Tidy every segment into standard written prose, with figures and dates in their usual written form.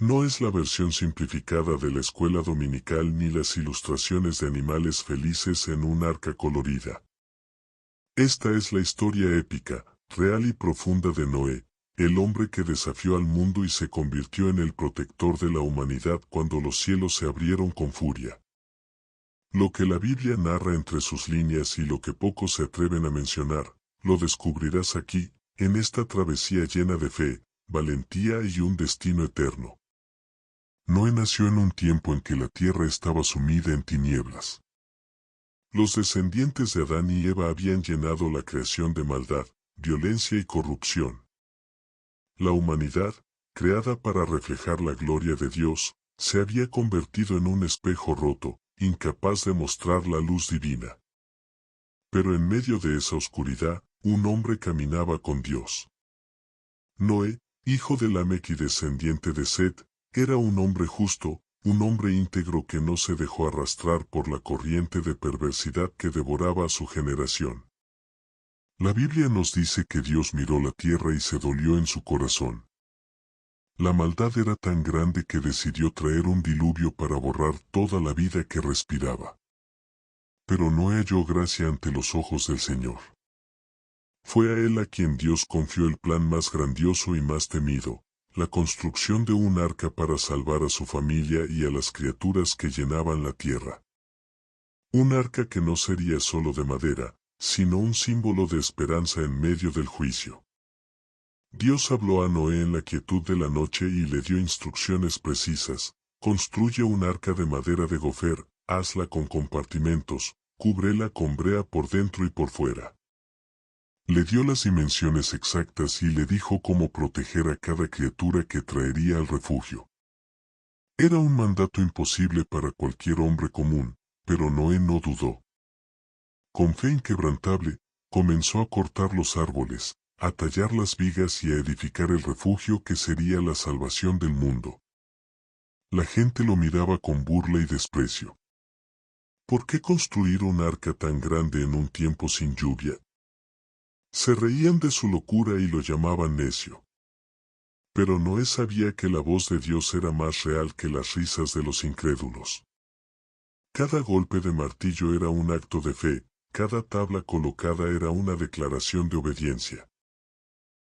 No es la versión simplificada de la escuela dominical ni las ilustraciones de animales felices en un arca colorida. Esta es la historia épica, real y profunda de Noé, el hombre que desafió al mundo y se convirtió en el protector de la humanidad cuando los cielos se abrieron con furia. Lo que la Biblia narra entre sus líneas y lo que pocos se atreven a mencionar, lo descubrirás aquí, en esta travesía llena de fe, valentía y un destino eterno. Noé nació en un tiempo en que la tierra estaba sumida en tinieblas. Los descendientes de Adán y Eva habían llenado la creación de maldad, violencia y corrupción. La humanidad, creada para reflejar la gloria de Dios, se había convertido en un espejo roto, incapaz de mostrar la luz divina. Pero en medio de esa oscuridad, un hombre caminaba con Dios. Noé, hijo de Lamec y descendiente de Set, era un hombre justo, un hombre íntegro que no se dejó arrastrar por la corriente de perversidad que devoraba a su generación. La Biblia nos dice que Dios miró la tierra y se dolió en su corazón. La maldad era tan grande que decidió traer un diluvio para borrar toda la vida que respiraba. Pero no halló gracia ante los ojos del Señor. Fue a él a quien Dios confió el plan más grandioso y más temido, la construcción de un arca para salvar a su familia y a las criaturas que llenaban la tierra. Un arca que no sería solo de madera, sino un símbolo de esperanza en medio del juicio. Dios habló a Noé en la quietud de la noche y le dio instrucciones precisas: construye un arca de madera de gofer, hazla con compartimentos, cúbrela con brea por dentro y por fuera. Le dio las dimensiones exactas y le dijo cómo proteger a cada criatura que traería al refugio. Era un mandato imposible para cualquier hombre común, pero Noé no dudó. Con fe inquebrantable, comenzó a cortar los árboles, a tallar las vigas y a edificar el refugio que sería la salvación del mundo. La gente lo miraba con burla y desprecio. ¿Por qué construir un arca tan grande en un tiempo sin lluvia? Se reían de su locura y lo llamaban necio. Pero Noé sabía que la voz de Dios era más real que las risas de los incrédulos. Cada golpe de martillo era un acto de fe, cada tabla colocada era una declaración de obediencia.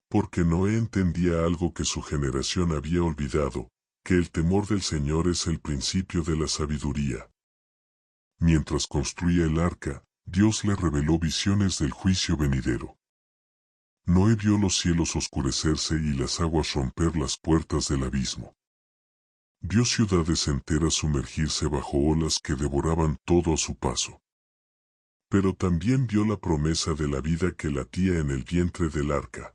Porque Noé entendía algo que su generación había olvidado, que el temor del Señor es el principio de la sabiduría. Mientras construía el arca, Dios le reveló visiones del juicio venidero. Noé vio los cielos oscurecerse y las aguas romper las puertas del abismo. Vio ciudades enteras sumergirse bajo olas que devoraban todo a su paso. Pero también vio la promesa de la vida que latía en el vientre del arca.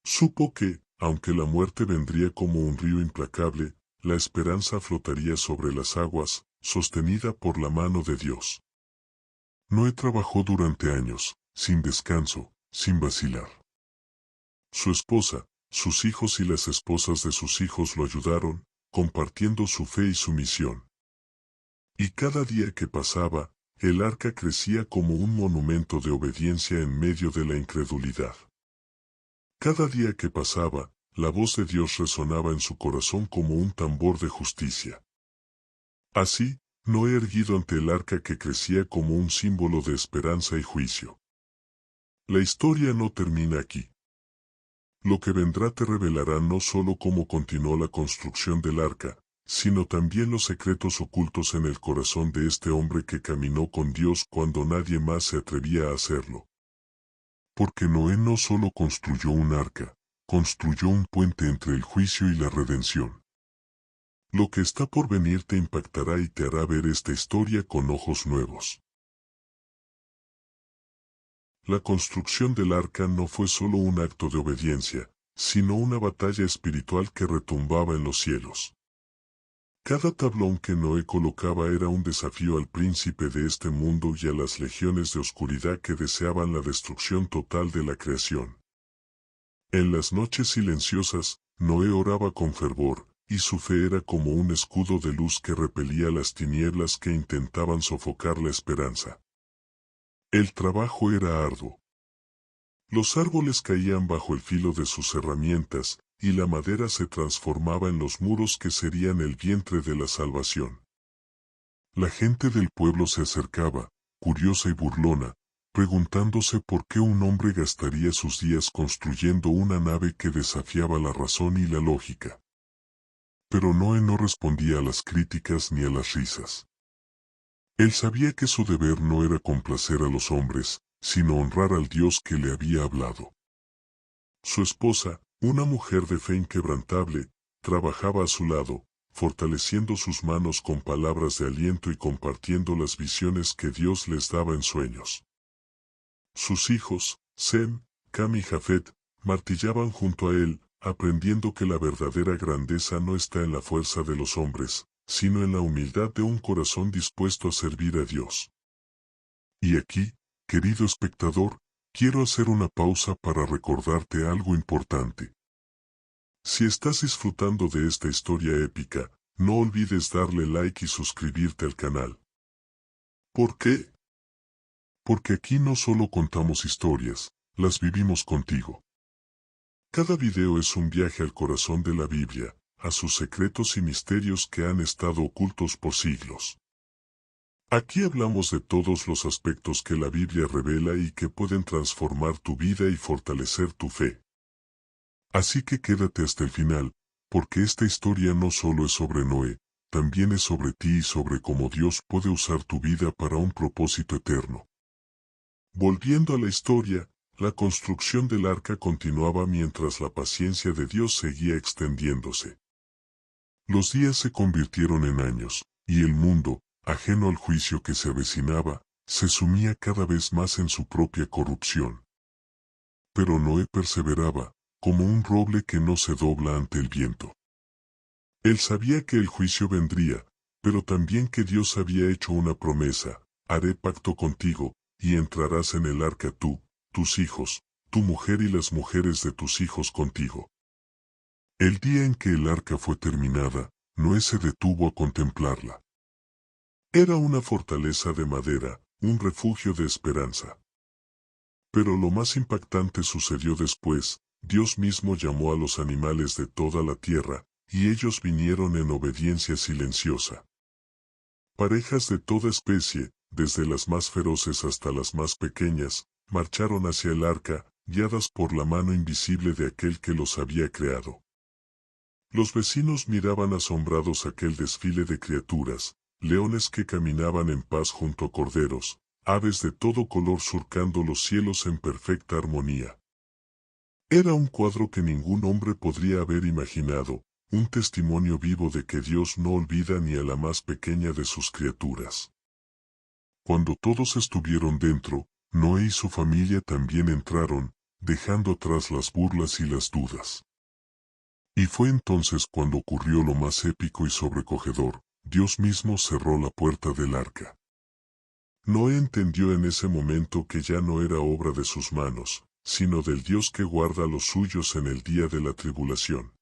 Supo que, aunque la muerte vendría como un río implacable, la esperanza flotaría sobre las aguas, sostenida por la mano de Dios. Noé trabajó durante años, sin descanso, sin vacilar. Su esposa, sus hijos y las esposas de sus hijos lo ayudaron, compartiendo su fe y su misión. Y cada día que pasaba, el arca crecía como un monumento de obediencia en medio de la incredulidad. Cada día que pasaba, la voz de Dios resonaba en su corazón como un tambor de justicia. Así, Noé erguido ante el arca que crecía como un símbolo de esperanza y juicio. La historia no termina aquí. Lo que vendrá te revelará no solo cómo continuó la construcción del arca, sino también los secretos ocultos en el corazón de este hombre que caminó con Dios cuando nadie más se atrevía a hacerlo. Porque Noé no solo construyó un arca, construyó un puente entre el juicio y la redención. Lo que está por venir te impactará y te hará ver esta historia con ojos nuevos. La construcción del arca no fue solo un acto de obediencia, sino una batalla espiritual que retumbaba en los cielos. Cada tablón que Noé colocaba era un desafío al príncipe de este mundo y a las legiones de oscuridad que deseaban la destrucción total de la creación. En las noches silenciosas, Noé oraba con fervor, y su fe era como un escudo de luz que repelía las tinieblas que intentaban sofocar la esperanza. El trabajo era arduo. Los árboles caían bajo el filo de sus herramientas, y la madera se transformaba en los muros que serían el vientre de la salvación. La gente del pueblo se acercaba, curiosa y burlona, preguntándose por qué un hombre gastaría sus días construyendo una nave que desafiaba la razón y la lógica. Pero Noé no respondía a las críticas ni a las risas. Él sabía que su deber no era complacer a los hombres, sino honrar al Dios que le había hablado. Su esposa, una mujer de fe inquebrantable, trabajaba a su lado, fortaleciendo sus manos con palabras de aliento y compartiendo las visiones que Dios les daba en sueños. Sus hijos, Sem, Cam y Jafet, martillaban junto a él, aprendiendo que la verdadera grandeza no está en la fuerza de los hombres, sino en la humildad de un corazón dispuesto a servir a Dios. Y aquí, querido espectador, quiero hacer una pausa para recordarte algo importante. Si estás disfrutando de esta historia épica, no olvides darle like y suscribirte al canal. ¿Por qué? Porque aquí no solo contamos historias, las vivimos contigo. Cada video es un viaje al corazón de la Biblia, a sus secretos y misterios que han estado ocultos por siglos. Aquí hablamos de todos los aspectos que la Biblia revela y que pueden transformar tu vida y fortalecer tu fe. Así que quédate hasta el final, porque esta historia no solo es sobre Noé, también es sobre ti y sobre cómo Dios puede usar tu vida para un propósito eterno. Volviendo a la historia, la construcción del arca continuaba mientras la paciencia de Dios seguía extendiéndose. Los días se convirtieron en años, y el mundo, ajeno al juicio que se avecinaba, se sumía cada vez más en su propia corrupción. Pero Noé perseveraba, como un roble que no se dobla ante el viento. Él sabía que el juicio vendría, pero también que Dios había hecho una promesa: haré pacto contigo, y entrarás en el arca tú, tus hijos, tu mujer y las mujeres de tus hijos contigo. El día en que el arca fue terminada, Noé se detuvo a contemplarla. Era una fortaleza de madera, un refugio de esperanza. Pero lo más impactante sucedió después. Dios mismo llamó a los animales de toda la tierra, y ellos vinieron en obediencia silenciosa. Parejas de toda especie, desde las más feroces hasta las más pequeñas, marcharon hacia el arca, guiadas por la mano invisible de aquel que los había creado. Los vecinos miraban asombrados aquel desfile de criaturas, leones que caminaban en paz junto a corderos, aves de todo color surcando los cielos en perfecta armonía. Era un cuadro que ningún hombre podría haber imaginado, un testimonio vivo de que Dios no olvida ni a la más pequeña de sus criaturas. Cuando todos estuvieron dentro, Noé y su familia también entraron, dejando atrás las burlas y las dudas. Y fue entonces cuando ocurrió lo más épico y sobrecogedor: Dios mismo cerró la puerta del arca. Noé entendió en ese momento que ya no era obra de sus manos, sino del Dios que guarda a los suyos en el día de la tribulación.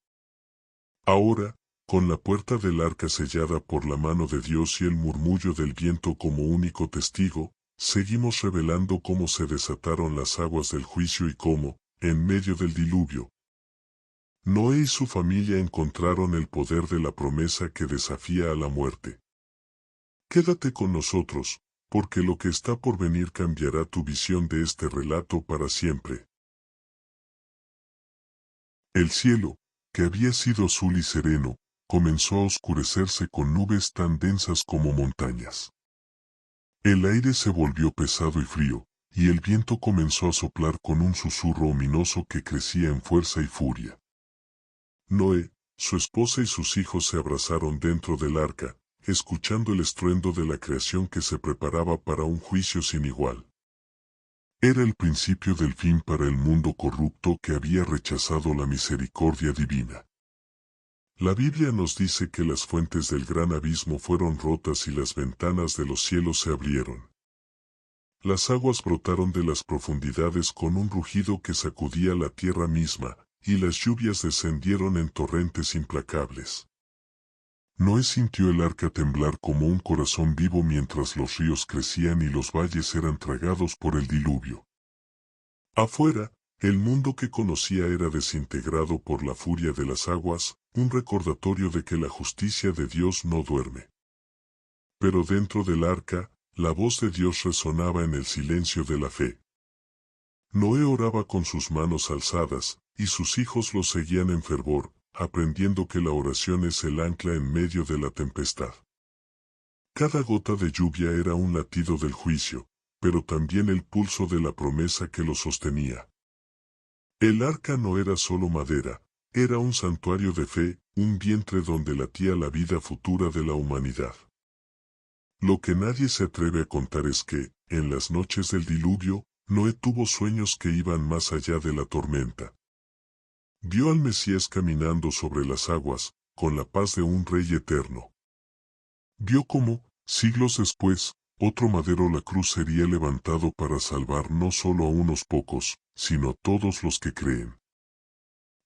Ahora, con la puerta del arca sellada por la mano de Dios y el murmullo del viento como único testigo, seguimos revelando cómo se desataron las aguas del juicio y cómo, en medio del diluvio, Noé y su familia encontraron el poder de la promesa que desafía a la muerte. Quédate con nosotros, porque lo que está por venir cambiará tu visión de este relato para siempre. El cielo, que había sido azul y sereno, comenzó a oscurecerse con nubes tan densas como montañas. El aire se volvió pesado y frío, y el viento comenzó a soplar con un susurro ominoso que crecía en fuerza y furia. Noé, su esposa y sus hijos se abrazaron dentro del arca, escuchando el estruendo de la creación que se preparaba para un juicio sin igual. Era el principio del fin para el mundo corrupto que había rechazado la misericordia divina. La Biblia nos dice que las fuentes del gran abismo fueron rotas y las ventanas de los cielos se abrieron. Las aguas brotaron de las profundidades con un rugido que sacudía la tierra misma, y las lluvias descendieron en torrentes implacables. Noé sintió el arca temblar como un corazón vivo mientras los ríos crecían y los valles eran tragados por el diluvio. Afuera, El mundo que conocía era desintegrado por la furia de las aguas, un recordatorio de que la justicia de Dios no duerme. Pero dentro del arca, la voz de Dios resonaba en el silencio de la fe. Noé oraba con sus manos alzadas, y sus hijos lo seguían en fervor, aprendiendo que la oración es el ancla en medio de la tempestad. Cada gota de lluvia era un latido del juicio, pero también el pulso de la promesa que lo sostenía. El arca no era solo madera, era un santuario de fe, un vientre donde latía la vida futura de la humanidad. Lo que nadie se atreve a contar es que, en las noches del diluvio, Noé tuvo sueños que iban más allá de la tormenta. Vio al Mesías caminando sobre las aguas, con la paz de un rey eterno. Vio cómo, siglos después, otro madero la cruz sería levantado para salvar no solo a unos pocos, sino a todos los que creen.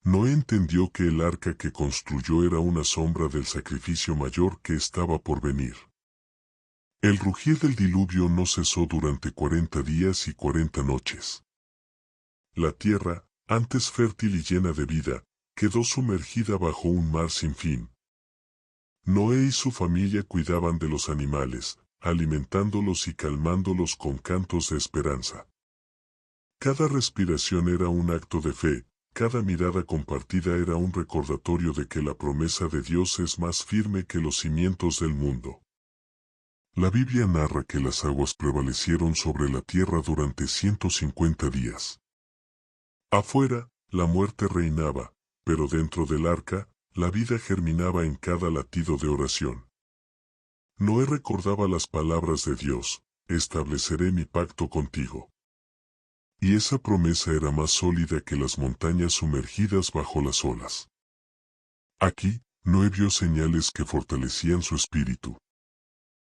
Noé entendió que el arca que construyó era una sombra del sacrificio mayor que estaba por venir. El rugir del diluvio no cesó durante 40 días y 40 noches. La tierra, antes fértil y llena de vida, quedó sumergida bajo un mar sin fin. Noé y su familia cuidaban de los animales, alimentándolos y calmándolos con cantos de esperanza. Cada respiración era un acto de fe, cada mirada compartida era un recordatorio de que la promesa de Dios es más firme que los cimientos del mundo. La Biblia narra que las aguas prevalecieron sobre la tierra durante 150 días. Afuera, la muerte reinaba, pero dentro del arca, la vida germinaba en cada latido de oración. Noé recordaba las palabras de Dios: estableceré mi pacto contigo. Y esa promesa era más sólida que las montañas sumergidas bajo las olas. Aquí, Noé vio señales que fortalecían su espíritu.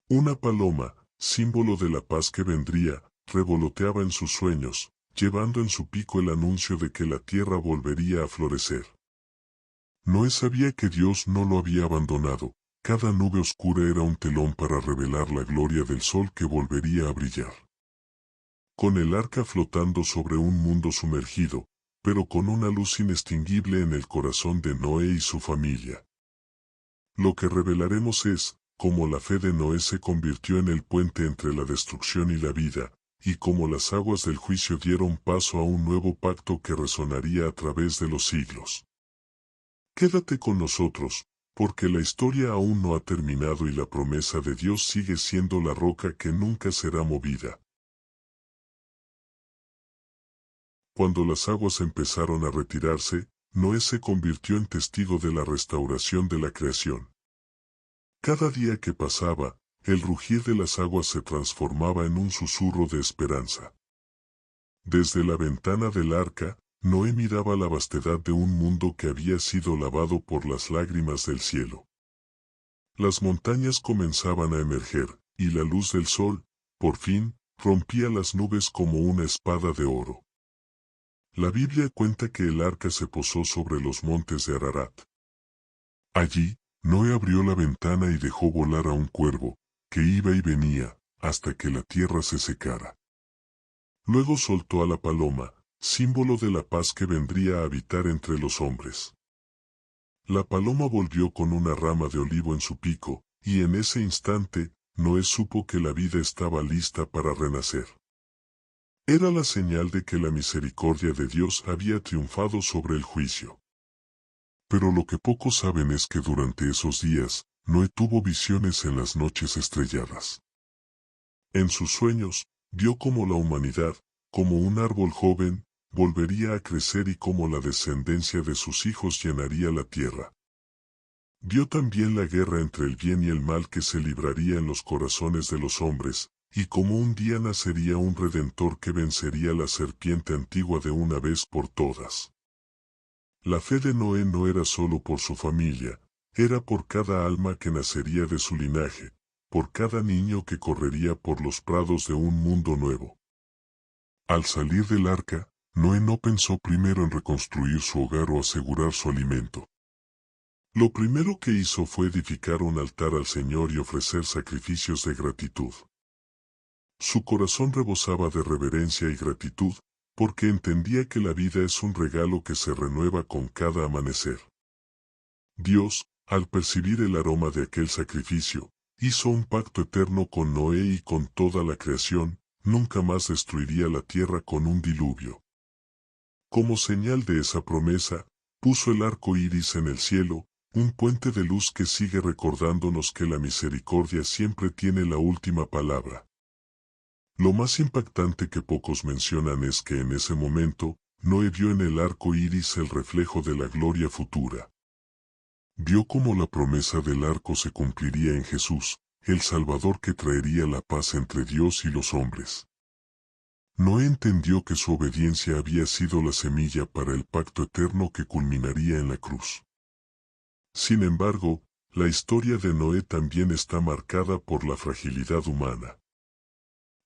Una paloma, símbolo de la paz que vendría, revoloteaba en sus sueños, llevando en su pico el anuncio de que la tierra volvería a florecer. Noé sabía que Dios no lo había abandonado, cada nube oscura era un telón para revelar la gloria del sol que volvería a brillar. Con el arca flotando sobre un mundo sumergido, pero con una luz inextinguible en el corazón de Noé y su familia. Lo que revelaremos es, cómo la fe de Noé se convirtió en el puente entre la destrucción y la vida, y cómo las aguas del juicio dieron paso a un nuevo pacto que resonaría a través de los siglos. Quédate con nosotros, porque la historia aún no ha terminado y la promesa de Dios sigue siendo la roca que nunca será movida. Cuando las aguas empezaron a retirarse, Noé se convirtió en testigo de la restauración de la creación. Cada día que pasaba, el rugir de las aguas se transformaba en un susurro de esperanza. Desde la ventana del arca, Noé miraba la vastedad de un mundo que había sido lavado por las lágrimas del cielo. Las montañas comenzaban a emerger, y la luz del sol, por fin, rompía las nubes como una espada de oro. La Biblia cuenta que el arca se posó sobre los montes de Ararat. Allí, Noé abrió la ventana y dejó volar a un cuervo, que iba y venía, hasta que la tierra se secara. Luego soltó a la paloma, símbolo de la paz que vendría a habitar entre los hombres. La paloma volvió con una rama de olivo en su pico, y en ese instante, Noé supo que la vida estaba lista para renacer. Era la señal de que la misericordia de Dios había triunfado sobre el juicio. Pero lo que pocos saben es que durante esos días, Noé tuvo visiones en las noches estrelladas. En sus sueños, vio cómo la humanidad, como un árbol joven, volvería a crecer y cómo la descendencia de sus hijos llenaría la tierra. Vio también la guerra entre el bien y el mal que se libraría en los corazones de los hombres, y cómo un día nacería un Redentor que vencería la serpiente antigua de una vez por todas. La fe de Noé no era solo por su familia, era por cada alma que nacería de su linaje, por cada niño que correría por los prados de un mundo nuevo. Al salir del arca, Noé no pensó primero en reconstruir su hogar o asegurar su alimento. Lo primero que hizo fue edificar un altar al Señor y ofrecer sacrificios de gratitud. Su corazón rebosaba de reverencia y gratitud, porque entendía que la vida es un regalo que se renueva con cada amanecer. Dios, al percibir el aroma de aquel sacrificio, hizo un pacto eterno con Noé y con toda la creación, nunca más destruiría la tierra con un diluvio. Como señal de esa promesa, puso el arco iris en el cielo, un puente de luz que sigue recordándonos que la misericordia siempre tiene la última palabra. Lo más impactante que pocos mencionan es que en ese momento, Noé vio en el arco iris el reflejo de la gloria futura. Vio cómo la promesa del arco se cumpliría en Jesús, el Salvador que traería la paz entre Dios y los hombres. Noé entendió que su obediencia había sido la semilla para el pacto eterno que culminaría en la cruz. Sin embargo, la historia de Noé también está marcada por la fragilidad humana.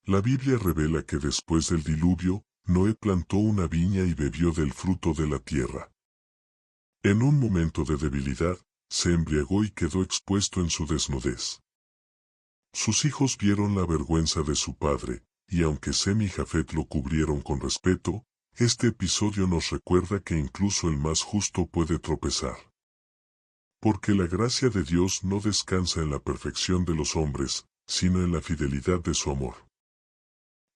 La Biblia revela que después del diluvio, Noé plantó una viña y bebió del fruto de la tierra. En un momento de debilidad, se embriagó y quedó expuesto en su desnudez. Sus hijos vieron la vergüenza de su padre, y aunque Sem y Jafet lo cubrieron con respeto, este episodio nos recuerda que incluso el más justo puede tropezar. Porque la gracia de Dios no descansa en la perfección de los hombres, sino en la fidelidad de su amor.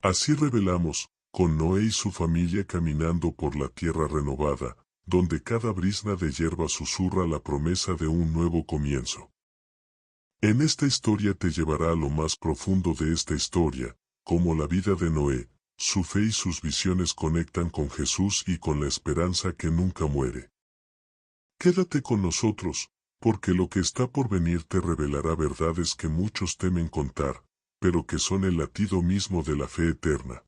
Así revelamos, con Noé y su familia caminando por la tierra renovada, donde cada brizna de hierba susurra la promesa de un nuevo comienzo. En esta historia te llevará a lo más profundo de esta historia, como la vida de Noé, su fe y sus visiones conectan con Jesús y con la esperanza que nunca muere. Quédate con nosotros, porque lo que está por venir te revelará verdades que muchos temen contar, pero que son el latido mismo de la fe eterna.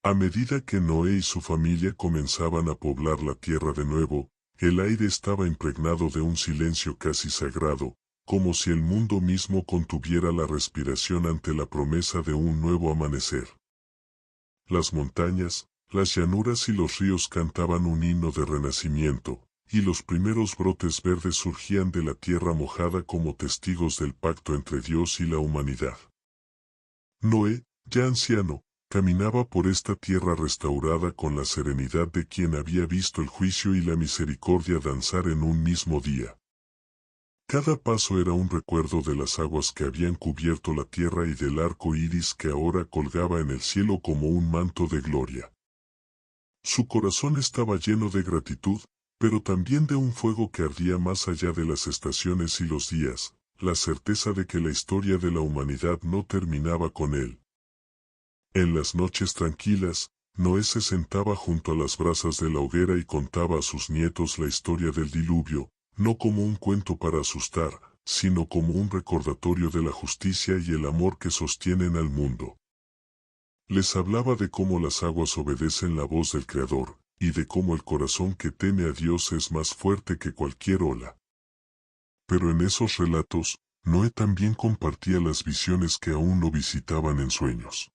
A medida que Noé y su familia comenzaban a poblar la tierra de nuevo, el aire estaba impregnado de un silencio casi sagrado, como si el mundo mismo contuviera la respiración ante la promesa de un nuevo amanecer. Las montañas, las llanuras y los ríos cantaban un himno de renacimiento, y los primeros brotes verdes surgían de la tierra mojada como testigos del pacto entre Dios y la humanidad. Noé, ya anciano, caminaba por esta tierra restaurada con la serenidad de quien había visto el juicio y la misericordia danzar en un mismo día. Cada paso era un recuerdo de las aguas que habían cubierto la tierra y del arco iris que ahora colgaba en el cielo como un manto de gloria. Su corazón estaba lleno de gratitud, pero también de un fuego que ardía más allá de las estaciones y los días, la certeza de que la historia de la humanidad no terminaba con él. En las noches tranquilas, Noé se sentaba junto a las brasas de la hoguera y contaba a sus nietos la historia del diluvio, no como un cuento para asustar, sino como un recordatorio de la justicia y el amor que sostienen al mundo. Les hablaba de cómo las aguas obedecen la voz del Creador, y de cómo el corazón que teme a Dios es más fuerte que cualquier ola. Pero en esos relatos, Noé también compartía las visiones que aún lo visitaban en sueños.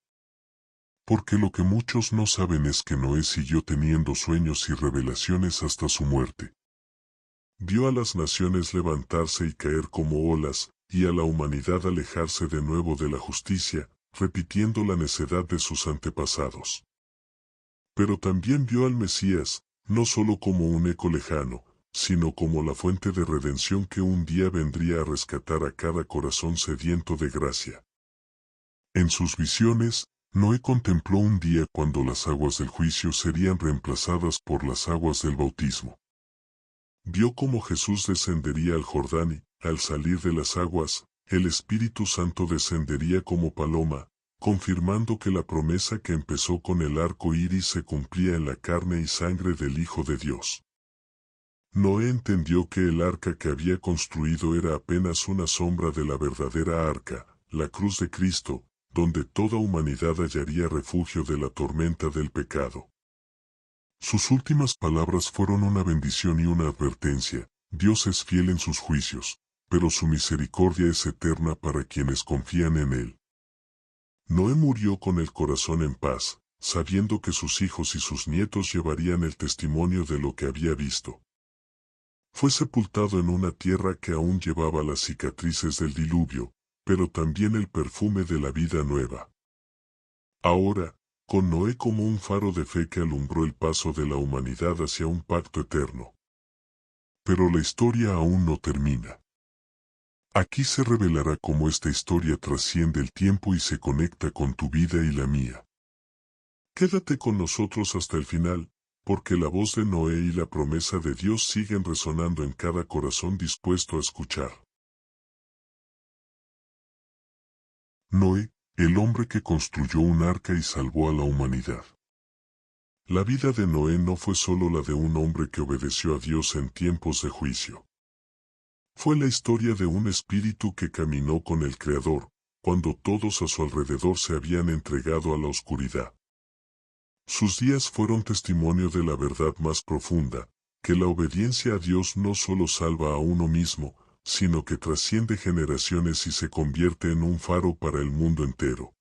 Porque lo que muchos no saben es que Noé siguió teniendo sueños y revelaciones hasta su muerte. Vio a las naciones levantarse y caer como olas, y a la humanidad alejarse de nuevo de la justicia, repitiendo la necedad de sus antepasados. Pero también vio al Mesías, no solo como un eco lejano, sino como la fuente de redención que un día vendría a rescatar a cada corazón sediento de gracia. En sus visiones, Noé contempló un día cuando las aguas del juicio serían reemplazadas por las aguas del bautismo. Vio cómo Jesús descendería al Jordán y, al salir de las aguas, el Espíritu Santo descendería como paloma, confirmando que la promesa que empezó con el arco iris se cumplía en la carne y sangre del Hijo de Dios. Noé entendió que el arca que había construido era apenas una sombra de la verdadera arca, la cruz de Cristo, donde toda humanidad hallaría refugio de la tormenta del pecado. Sus últimas palabras fueron una bendición y una advertencia: Dios es fiel en sus juicios, pero su misericordia es eterna para quienes confían en Él. Noé murió con el corazón en paz, sabiendo que sus hijos y sus nietos llevarían el testimonio de lo que había visto. Fue sepultado en una tierra que aún llevaba las cicatrices del diluvio, pero también el perfume de la vida nueva. Ahora, con Noé como un faro de fe que alumbró el paso de la humanidad hacia un pacto eterno. Pero la historia aún no termina. Aquí se revelará cómo esta historia trasciende el tiempo y se conecta con tu vida y la mía. Quédate con nosotros hasta el final, porque la voz de Noé y la promesa de Dios siguen resonando en cada corazón dispuesto a escuchar. Noé, el hombre que construyó un arca y salvó a la humanidad. La vida de Noé no fue solo la de un hombre que obedeció a Dios en tiempos de juicio. Fue la historia de un espíritu que caminó con el Creador, cuando todos a su alrededor se habían entregado a la oscuridad. Sus días fueron testimonio de la verdad más profunda, que la obediencia a Dios no solo salva a uno mismo, sino que trasciende generaciones y se convierte en un faro para el mundo entero.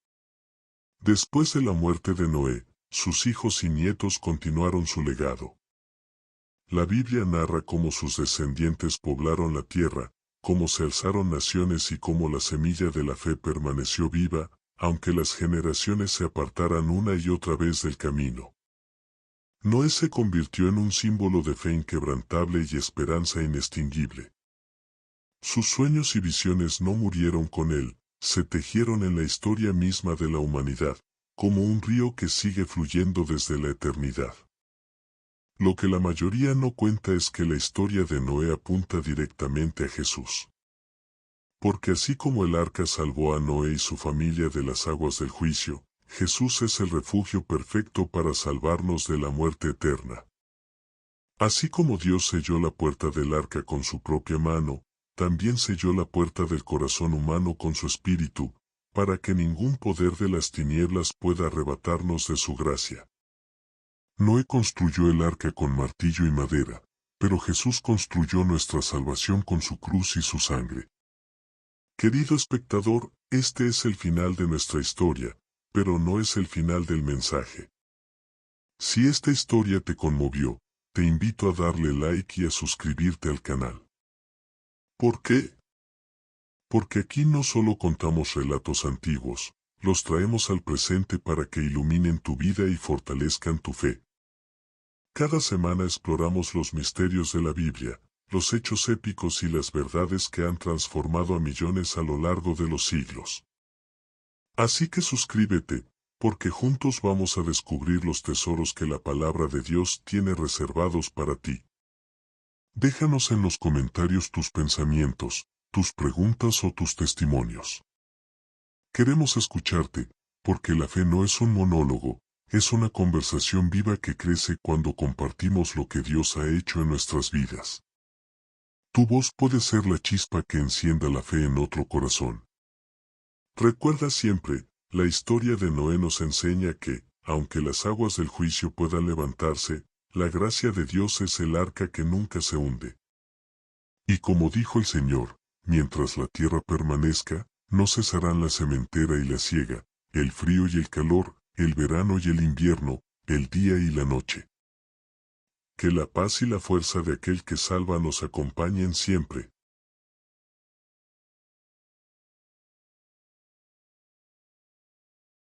Después de la muerte de Noé, sus hijos y nietos continuaron su legado. La Biblia narra cómo sus descendientes poblaron la tierra, cómo se alzaron naciones y cómo la semilla de la fe permaneció viva, aunque las generaciones se apartaran una y otra vez del camino. Noé se convirtió en un símbolo de fe inquebrantable y esperanza inextinguible. Sus sueños y visiones no murieron con él, se tejieron en la historia misma de la humanidad, como un río que sigue fluyendo desde la eternidad. Lo que la mayoría no cuenta es que la historia de Noé apunta directamente a Jesús. Porque así como el arca salvó a Noé y su familia de las aguas del juicio, Jesús es el refugio perfecto para salvarnos de la muerte eterna. Así como Dios selló la puerta del arca con su propia mano, también selló la puerta del corazón humano con su espíritu, para que ningún poder de las tinieblas pueda arrebatarnos de su gracia. Noé construyó el arca con martillo y madera, pero Jesús construyó nuestra salvación con su cruz y su sangre. Querido espectador, este es el final de nuestra historia, pero no es el final del mensaje. Si esta historia te conmovió, te invito a darle like y a suscribirte al canal. ¿Por qué? Porque aquí no solo contamos relatos antiguos, los traemos al presente para que iluminen tu vida y fortalezcan tu fe. Cada semana exploramos los misterios de la Biblia, los hechos épicos y las verdades que han transformado a millones a lo largo de los siglos. Así que suscríbete, porque juntos vamos a descubrir los tesoros que la palabra de Dios tiene reservados para ti. Déjanos en los comentarios tus pensamientos, tus preguntas o tus testimonios. Queremos escucharte, porque la fe no es un monólogo, es una conversación viva que crece cuando compartimos lo que Dios ha hecho en nuestras vidas. Tu voz puede ser la chispa que encienda la fe en otro corazón. Recuerda siempre, la historia de Noé nos enseña que, aunque las aguas del juicio puedan levantarse, la gracia de Dios es el arca que nunca se hunde. Y como dijo el Señor, mientras la tierra permanezca, no cesarán la sementera y la siega, el frío y el calor, el verano y el invierno, el día y la noche. Que la paz y la fuerza de aquel que salva nos acompañen siempre.